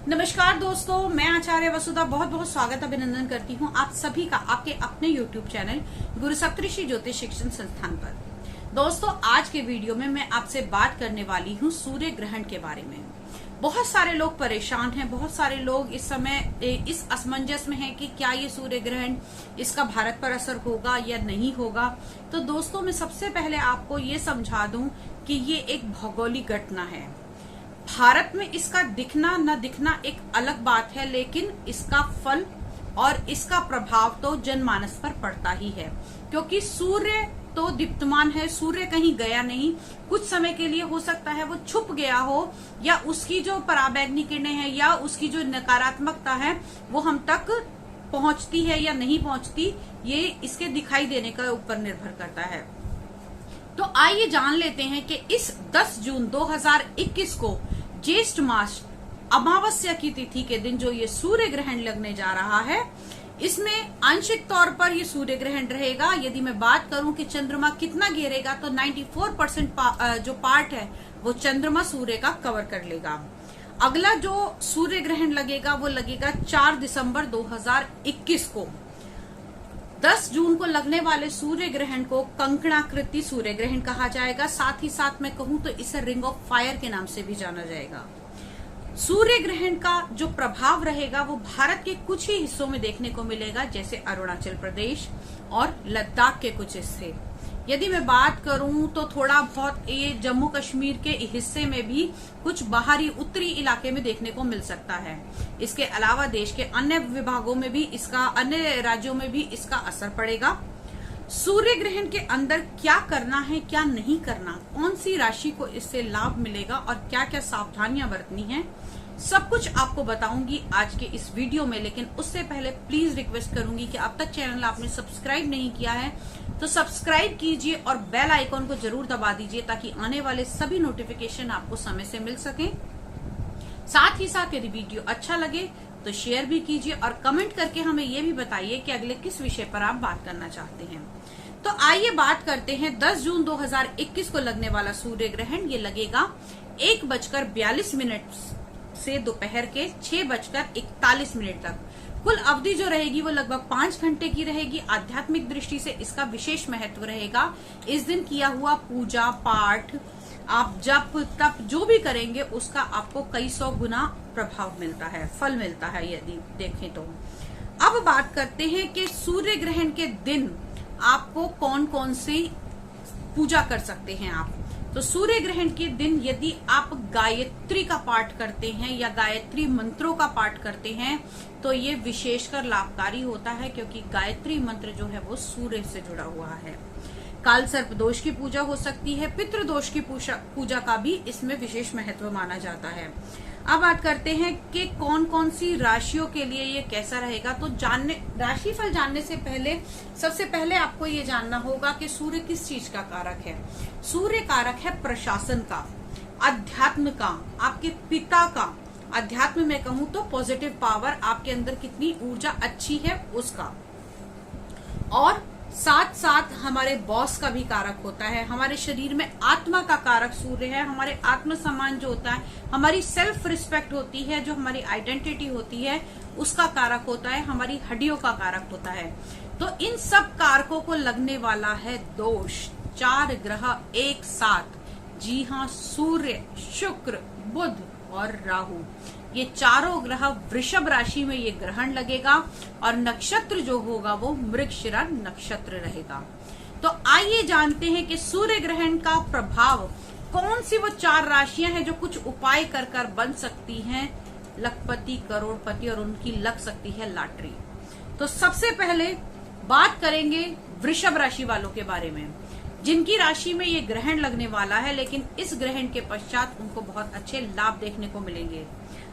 नमस्कार दोस्तों, मैं आचार्य वसुधा बहुत बहुत स्वागत अभिनंदन करती हूँ आप सभी का आपके अपने YouTube चैनल गुरु सप्तऋषि ज्योतिष शिक्षण संस्थान पर। दोस्तों, आज के वीडियो में मैं आपसे बात करने वाली हूँ सूर्य ग्रहण के बारे में। बहुत सारे लोग परेशान हैं, बहुत सारे लोग इस समय इस असमंजस में हैं कि क्या ये सूर्य ग्रहण इसका भारत पर असर होगा या नहीं होगा। तो दोस्तों, मैं सबसे पहले आपको ये समझा दूं कि ये एक भौगोलिक घटना है। भारत में इसका दिखना न दिखना एक अलग बात है, लेकिन इसका फल और इसका प्रभाव तो जनमानस पर पड़ता ही है, क्योंकि सूर्य तो दीप्तमान है, सूर्य कहीं गया नहीं। कुछ समय के लिए हो सकता है वो छुप गया हो, या उसकी जो पराबैंगनी किरणें हैं या उसकी जो नकारात्मकता है वो हम तक पहुंचती है या नहीं पहुंचती, ये इसके दिखाई देने का ऊपर निर्भर करता है। तो आइए जान लेते हैं कि इस 10 जून 2021 को ज्येष्ठ मास अमावस्या की तिथि के दिन जो ये सूर्य ग्रहण लगने जा रहा है, इसमें आंशिक तौर पर ये सूर्य ग्रहण रहेगा। यदि मैं बात करूं कि चंद्रमा कितना घेरेगा, तो 94% जो पार्ट है वो चंद्रमा सूर्य का कवर कर लेगा। अगला जो सूर्य ग्रहण लगेगा वो लगेगा 4 दिसंबर 2021 को। 10 जून को लगने वाले सूर्य ग्रहण को कंकणाकृति सूर्य ग्रहण कहा जाएगा। साथ ही साथ मैं कहूं तो इसे रिंग ऑफ फायर के नाम से भी जाना जाएगा। सूर्य ग्रहण का जो प्रभाव रहेगा वो भारत के कुछ ही हिस्सों में देखने को मिलेगा, जैसे अरुणाचल प्रदेश और लद्दाख के कुछ हिस्से। यदि मैं बात करूं तो थोड़ा बहुत ये जम्मू कश्मीर के हिस्से में भी कुछ बाहरी उत्तरी इलाके में देखने को मिल सकता है। इसके अलावा देश के अन्य विभागों में भी इसका, अन्य राज्यों में भी इसका असर पड़ेगा। सूर्य ग्रहण के अंदर क्या करना है, क्या नहीं करना, कौन सी राशि को इससे लाभ मिलेगा और क्या क्या सावधानियां बरतनी है, सब कुछ आपको बताऊंगी आज के इस वीडियो में। लेकिन उससे पहले प्लीज रिक्वेस्ट करूंगी कि अब तक चैनल आपने सब्सक्राइब नहीं किया है तो सब्सक्राइब कीजिए और बेल आइकॉन को जरूर दबा दीजिए, ताकि आने वाले सभी नोटिफिकेशन आपको समय से मिल सके। साथ ही साथ यदि वीडियो अच्छा लगे तो शेयर भी कीजिए और कमेंट करके हमें ये भी बताइए कि अगले किस विषय पर आप बात करना चाहते हैं। तो आइए बात करते हैं 10 जून 2021 को लगने वाला सूर्य ग्रहण। ये लगेगा 1:42 से दोपहर के 6:41 तक। कुल अवधि जो रहेगी वो लगभग 5 घंटे की रहेगी। आध्यात्मिक दृष्टि से इसका विशेष महत्व रहेगा। इस दिन किया हुआ पूजा पाठ, आप जप तप जो भी करेंगे उसका आपको कई 100 गुना प्रभाव मिलता है, फल मिलता है यदि देखें तो। अब बात करते हैं कि सूर्य ग्रहण के दिन आपको कौन कौन सी पूजा कर सकते हैं आप। तो सूर्य ग्रहण के दिन यदि आप गायत्री का पाठ करते हैं या गायत्री मंत्रों का पाठ करते हैं तो ये विशेषकर लाभकारी होता है, क्योंकि गायत्री मंत्र जो है वो सूर्य से जुड़ा हुआ है। काल सर्प दोष की पूजा हो सकती है, पितृ दोष की पूजा का भी इसमें विशेष महत्व माना जाता है। अब बात करते हैं कि कौन कौन सी राशियों के लिए ये कैसा रहेगा। तो राशिफल जानने से पहले सबसे पहले आपको ये जानना होगा कि सूर्य किस चीज का कारक है। सूर्य कारक है प्रशासन का, अध्यात्म का, आपके पिता का। अध्यात्म में कहूं तो पॉजिटिव पावर, आपके अंदर कितनी ऊर्जा अच्छी है उसका। और साथ साथ हमारे बॉस का भी कारक होता है। हमारे शरीर में आत्मा का कारक सूर्य है। हमारे आत्म सम्मान जो होता है, हमारी सेल्फ रिस्पेक्ट होती है, जो हमारी आइडेंटिटी होती है, उसका कारक होता है। हमारी हड्डियों का कारक होता है। तो इन सब कारकों को लगने वाला है दोष। 4 ग्रह एक साथ, जी हाँ, सूर्य, शुक्र, बुध और राहु, ये चारों ग्रह वृषभ राशि में ये ग्रहण लगेगा और नक्षत्र जो होगा वो मृगशिरा नक्षत्र रहेगा। तो आइए जानते हैं कि सूर्य ग्रहण का प्रभाव कौन सी वो 4 राशियां हैं जो कुछ उपाय कर कर बन सकती हैं लखपति, करोड़पति, और उनकी लग सकती है लॉटरी। तो सबसे पहले बात करेंगे वृषभ राशि वालों के बारे में, जिनकी राशि में ये ग्रहण लगने वाला है। लेकिन इस ग्रहण के पश्चात उनको बहुत अच्छे लाभ देखने को मिलेंगे।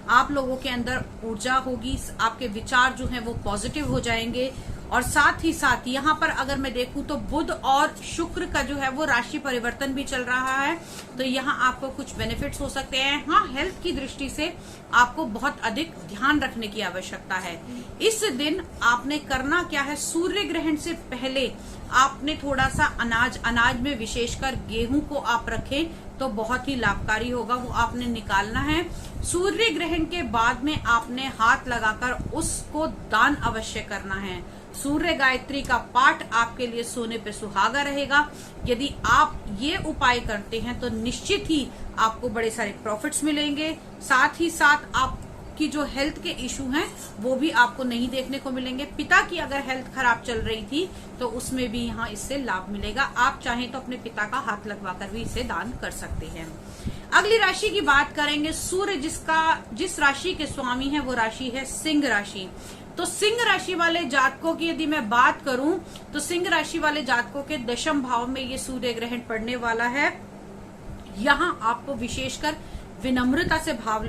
आप लोगों के अंदर ऊर्जा होगी, आपके विचार जो हैं वो पॉजिटिव हो जाएंगे। और साथ ही साथ यहाँ पर अगर मैं देखूं तो बुध और शुक्र का जो है वो राशि परिवर्तन भी चल रहा है, तो यहाँ आपको कुछ बेनिफिट्स हो सकते हैं। हाँ, हेल्थ की दृष्टि से आपको बहुत अधिक ध्यान रखने की आवश्यकता है। इस दिन आपने करना क्या है, सूर्य ग्रहण से पहले आपने थोड़ा सा अनाज में विशेषकर गेहूं को आप रखें तो बहुत ही लाभकारी होगा, वो आपने निकालना है। सूर्य ग्रहण के बाद में आपने हाथ लगाकर उसको दान अवश्य करना है। सूर्य गायत्री का पाठ आपके लिए सोने पे सुहागा रहेगा। यदि आप ये उपाय करते हैं तो निश्चित ही आपको बड़े सारे प्रॉफिट्स मिलेंगे। साथ ही साथ आपकी जो हेल्थ के इशू हैं वो भी आपको नहीं देखने को मिलेंगे। पिता की अगर हेल्थ खराब चल रही थी तो उसमें भी यहाँ इससे लाभ मिलेगा। आप चाहें तो अपने पिता का हाथ लगवाकर भी इसे दान कर सकते हैं। अगली राशि की बात करेंगे। सूर्य जिस राशि के स्वामी है वो राशि है सिंह राशि। तो सिंह राशि वाले जातकों की यदि मैं बात करूं तो सिंह राशि वाले जातकों के दशम भाव में ये सूर्य ग्रहण पड़ने वाला है। यहाँ आपको विशेषकर विनम्रता से भाव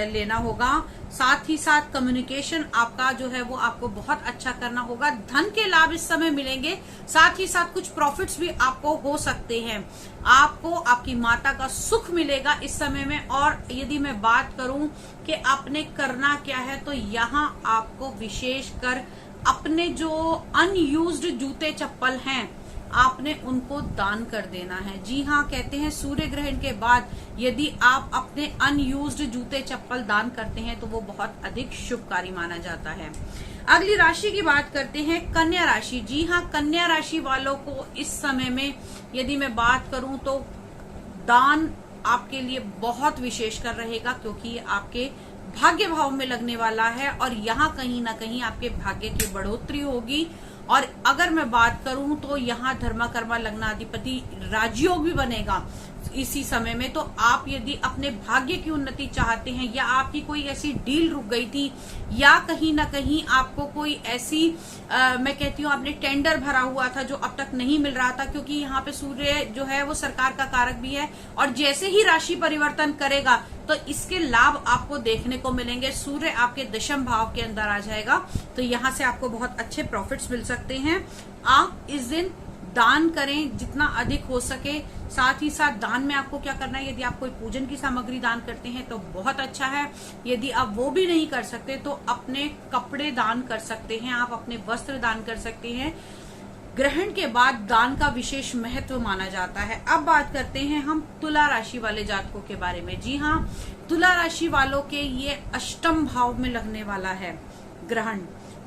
लेना होगा। साथ ही साथ कम्युनिकेशन आपका जो है वो आपको बहुत अच्छा करना होगा। धन के लाभ इस समय मिलेंगे। साथ ही साथ कुछ प्रॉफिट्स भी आपको हो सकते हैं। आपको आपकी माता का सुख मिलेगा इस समय में। और यदि मैं बात करूं कि आपने करना क्या है तो यहाँ आपको विशेषकर अपने जो अनयूज्ड जूते चप्पल हैं आपने उनको दान कर देना है। जी हाँ, कहते हैं सूर्य ग्रहण के बाद यदि आप अपने अनयूज्ड जूते चप्पल दान करते हैं तो वो बहुत अधिक शुभकारी माना जाता है। अगली राशि की बात करते हैं कन्या राशि। जी हाँ, कन्या राशि वालों को इस समय में यदि मैं बात करूं तो दान आपके लिए बहुत विशेषकर रहेगा, क्योंकि ये आपके भाग्य भाव में लगने वाला है और यहाँ कहीं ना कहीं आपके भाग्य की बढ़ोतरी होगी। और अगर मैं बात करूं तो यहाँ धर्मा कर्मा लग्नाधिपति राजयोग भी बनेगा इसी समय में। तो आप यदि अपने भाग्य की उन्नति चाहते हैं या आपकी कोई ऐसी डील रुक गई थी या कहीं ना कहीं आपको कोई ऐसी मैं कहती हूँ आपने टेंडर भरा हुआ था जो अब तक नहीं मिल रहा था, क्योंकि यहाँ पे सूर्य जो है वो सरकार का कारक भी है और जैसे ही राशि परिवर्तन करेगा तो इसके लाभ आपको देखने को मिलेंगे। सूर्य आपके दशम भाव के अंदर आ जाएगा तो यहाँ से आपको बहुत अच्छे प्रॉफिट्स मिल सकते हैं। आप इस दिन दान करें जितना अधिक हो सके। साथ ही साथ दान में आपको क्या करना है, यदि आप कोई पूजन की सामग्री दान करते हैं तो बहुत अच्छा है। यदि आप वो भी नहीं कर सकते तो अपने कपड़े दान कर सकते हैं, आप अपने वस्त्र दान कर सकते हैं। ग्रहण के बाद दान का विशेष महत्व माना जाता है। अब बात करते हैं हम तुला राशि वाले जातकों के बारे में। जी हाँ, तुला राशि वालों के ये अष्टम भाव में लगने वाला है ग्रहण,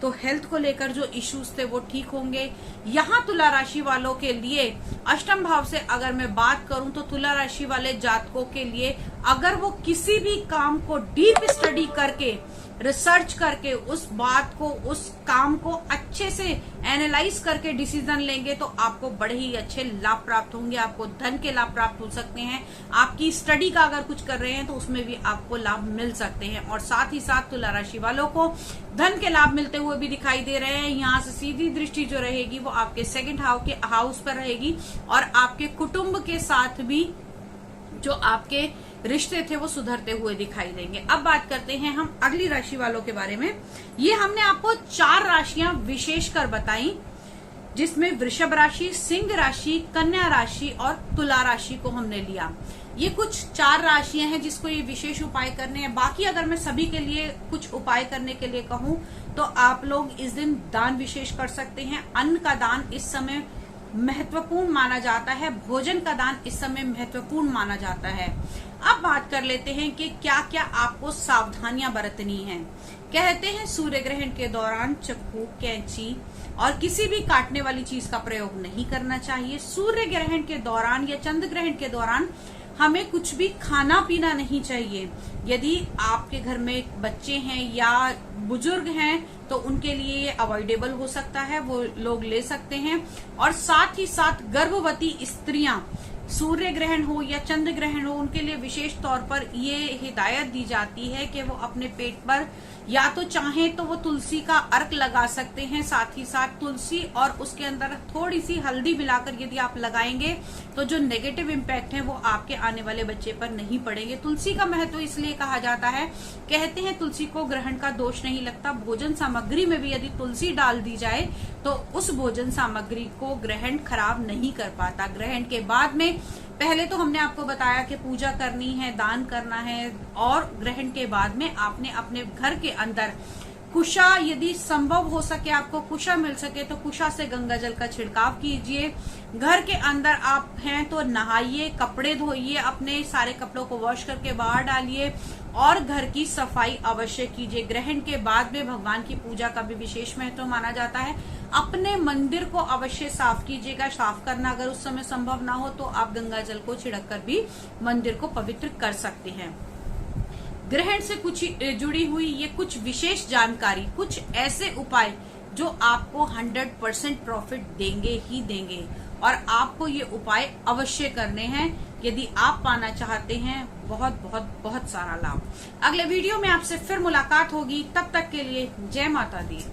तो हेल्थ को लेकर जो इश्यूज थे वो ठीक होंगे। यहाँ तुला राशि वालों के लिए अष्टम भाव से अगर मैं बात करूं तो तुला राशि वाले जातकों के लिए अगर वो किसी भी काम को डीप स्टडी करके रिसर्च करके उस बात को उस काम को अच्छे से एनालाइज करके डिसीजन लेंगे तो आपको बड़े ही अच्छे लाभ प्राप्त होंगे। आपको धन के लाभ प्राप्त हो सकते हैं। आपकी स्टडी का अगर कुछ कर रहे हैं तो उसमें भी आपको लाभ मिल सकते हैं। और साथ ही साथ तुला राशि वालों को धन के लाभ मिलते हुए भी दिखाई दे रहे हैं। यहाँ से सीधी दृष्टि जो रहेगी वो आपके सेकंड हाउस पर रहेगी और आपके कुटुंब के साथ भी जो आपके रिश्ते थे वो सुधरते हुए दिखाई देंगे। अब बात करते हैं हम अगली राशि वालों के बारे में। ये हमने आपको 4 राशियां विशेषकर बताई, जिसमें वृषभ राशि, सिंह राशि, कन्या राशि और तुला राशि को हमने लिया। ये कुछ 4 राशियां हैं जिसको ये विशेष उपाय करने हैं। बाकी अगर मैं सभी के लिए कुछ उपाय करने के लिए कहूं तो आप लोग इस दिन दान विशेष कर सकते हैं। अन्न का दान इस समय महत्वपूर्ण माना जाता है, भोजन का दान इस समय महत्वपूर्ण माना जाता है। अब बात कर लेते हैं कि क्या क्या आपको सावधानियां बरतनी हैं। कहते हैं सूर्य ग्रहण के दौरान चाकू, कैंची और किसी भी काटने वाली चीज का प्रयोग नहीं करना चाहिए। सूर्य ग्रहण के दौरान या चंद्र ग्रहण के दौरान हमें कुछ भी खाना पीना नहीं चाहिए। यदि आपके घर में बच्चे हैं या बुजुर्ग हैं तो उनके लिए ये अवॉइडेबल हो सकता है, वो लोग ले सकते हैं। और साथ ही साथ गर्भवती स्त्रियां, सूर्य ग्रहण हो या चंद्र ग्रहण हो, उनके लिए विशेष तौर पर ये हिदायत दी जाती है कि वो अपने पेट पर या तो चाहें तो वो तुलसी का अर्क लगा सकते हैं। साथ ही साथ तुलसी और उसके अंदर थोड़ी सी हल्दी मिलाकर यदि आप लगाएंगे तो जो नेगेटिव इम्पैक्ट है वो आपके आने वाले बच्चे पर नहीं पड़ेंगे। तुलसी का महत्व इसलिए कहा जाता है, कहते हैं तुलसी को ग्रहण का दोष नहीं लगता। भोजन सामग्री में भी यदि तुलसी डाल दी जाए तो उस भोजन सामग्री को ग्रहण खराब नहीं कर पाता। ग्रहण के बाद में पहले तो हमने आपको बताया कि पूजा करनी है, दान करना है, और ग्रहण के बाद में आपने अपने घर के अंदर कुशा, यदि संभव हो सके आपको कुशा मिल सके तो कुशा से गंगा जल का छिड़काव कीजिए। घर के अंदर आप हैं तो नहाइए, कपड़े धोइए, अपने सारे कपड़ों को वॉश करके बाहर डालिए और घर की सफाई अवश्य कीजिए। ग्रहण के बाद में भगवान की पूजा का भी विशेष महत्व माना जाता है। अपने मंदिर को अवश्य साफ कीजिएगा। साफ करना अगर उस समय संभव ना हो तो आप गंगा जल को छिड़क कर भी मंदिर को पवित्र कर सकते हैं। ग्रहण से कुछ जुड़ी हुई ये कुछ विशेष जानकारी, कुछ ऐसे उपाय जो आपको 100% प्रॉफिट देंगे ही देंगे और आपको ये उपाय अवश्य करने हैं यदि आप पाना चाहते हैं बहुत बहुत बहुत सारा लाभ। अगले वीडियो में आपसे फिर मुलाकात होगी, तब तक के लिए जय माता दी।